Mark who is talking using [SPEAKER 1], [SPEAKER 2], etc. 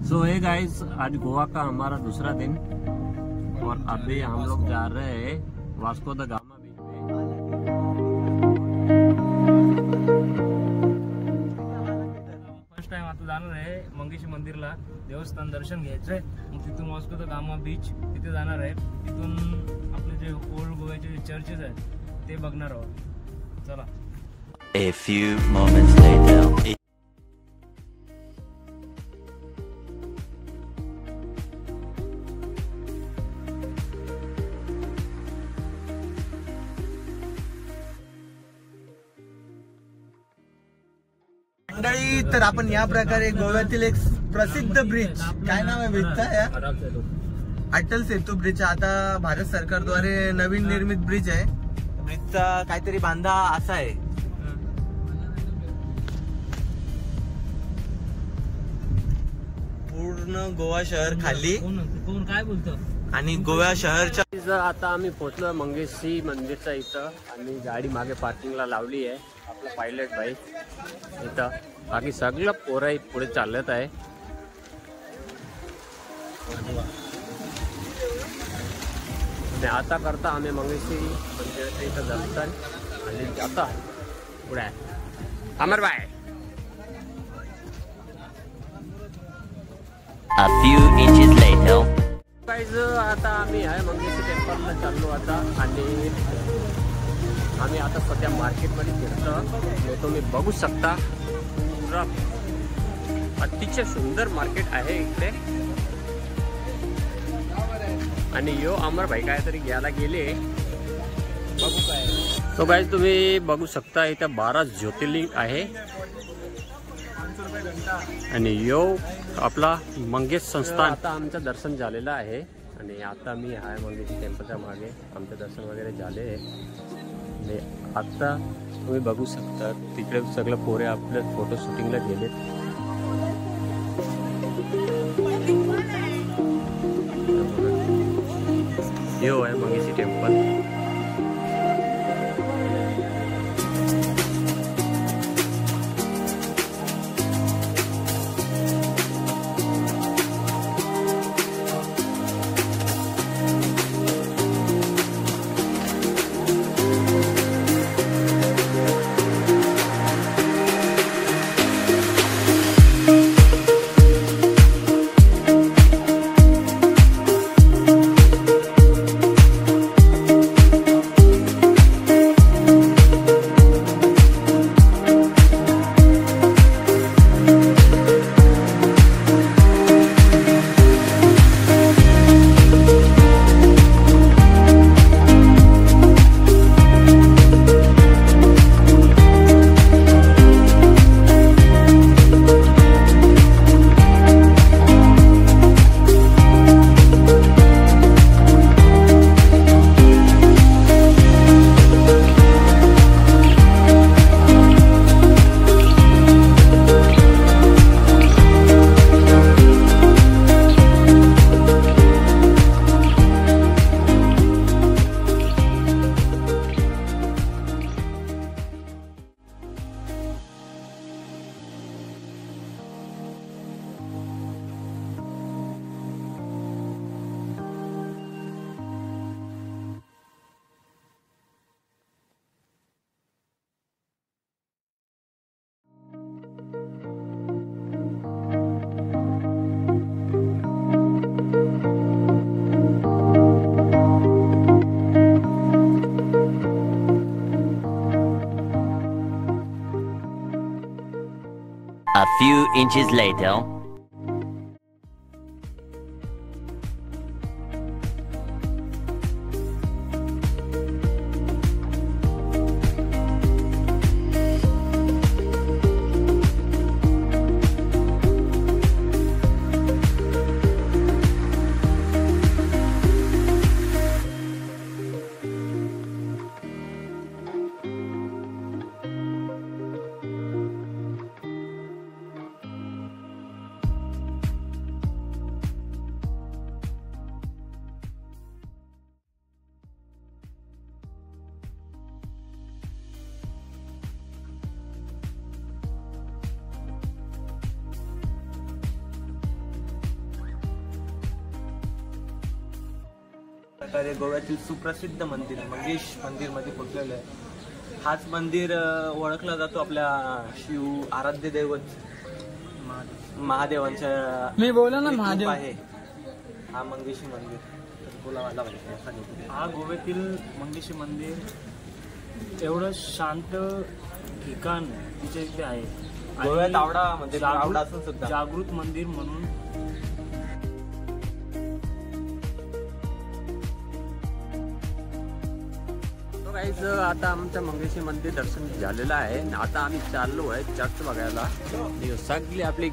[SPEAKER 1] So hey guys, आज गोवा का हमारा दूसरा दिन और अभी हम लोग जा रहे हैं Vasco the gamma beach pay.
[SPEAKER 2] First time आता जाणार आहे मंगेशी मंदिरला, देवस्थान दर्शन घ्यायचंय। मग तिथून वास्को द गामा बीच तिथे जाणार आहे। तिथून आपले जे ओल्ड गोव्याचे चर्चेस आहेत ते बघणार आहोत। चला।
[SPEAKER 3] A few moments later.
[SPEAKER 4] मंडळी, तर आपण या प्रकारे गोव्यातील एक प्रसिद्ध ब्रिज, काय नाव आहे ब्रिजचा, या अटल सेतू ब्रिज, आता भारत सरकारद्वारे नवीन निर्मित ब्रिज आहे। ब्रिजचा काहीतरी बांधा असा आहे, पूर्ण गोवा शहर खाली
[SPEAKER 2] कोण काय बोलतो
[SPEAKER 4] आणि गोवा शहरच्या
[SPEAKER 1] आता आम्ही पोहोचलो मंगेशी मंदिरच्या इथं आणि गाडी मागे पार्किंगला लावली आहे। आपला पायलट भाई इथं, बाकी सगळं पोरं पुढे चालत आहे। आणि आता करता आम्ही मंगेशी मंदिराच्या इथं दर्शन आणि आता पुढे आहे अमर भाई।
[SPEAKER 3] A few inches later.
[SPEAKER 1] Guys, आता आम्ही आहे मंगेशी टेम्पलला चाललो आता आणि आम्ही आता सध्या मार्केटमध्ये फिरतो। तुम्ही बघू शकता, पुरा अतिशय सुंदर मार्केट आहे इकडे। आणि यो अमर भाई काहीतरी घ्यायला गेले, बघू काय। तो गाइस, तुम्ही बघू शकता इथं 12 ज्योतिर्लिंग आहे आणि यो आपला मंगेश संस्थान। आता आमचं दर्शन झालेलं आहे आणि आता मी आहे मंगेशी टेम्पलच्या मागे, आमचं दर्शन वगैरे झाले आणि आता तुम्ही बघू शकता तिकडे सगळं पोरे आपल्या फोटो शूटिंगला गेलेत। यो आहे Mangeshi temple.
[SPEAKER 3] A few inches later.
[SPEAKER 4] प्रकारे गोव्यातील सुप्रसिद्ध मंदिर मंगेश मंदिर मध्ये पोहोचलेलं आहे. हाच मंदिर ओळखला जातो आपल्या शिव आराध्य दैवत महादेवांच्या
[SPEAKER 5] मी बोला ना
[SPEAKER 4] एक रूप
[SPEAKER 5] महादेव
[SPEAKER 4] आहे हा मंगेशी मंदिर. तर बोला मला माहिती
[SPEAKER 2] हा गोव्यातील मंगेशी मंदिर एवढं शांत ठिकाण तिच्या इथे आहे. आणि
[SPEAKER 4] गोव्यात आवडा म्हणजे
[SPEAKER 2] जागृत-
[SPEAKER 4] आवडा असून सुद्धा
[SPEAKER 2] जागृत मंदिर म्हणून
[SPEAKER 1] गाईज आता आमचं मंगेशी मंदिर दर्शन झालेलं आहे. आता आम्ही चाललो आहे चर्च बघायला. सगळी आपली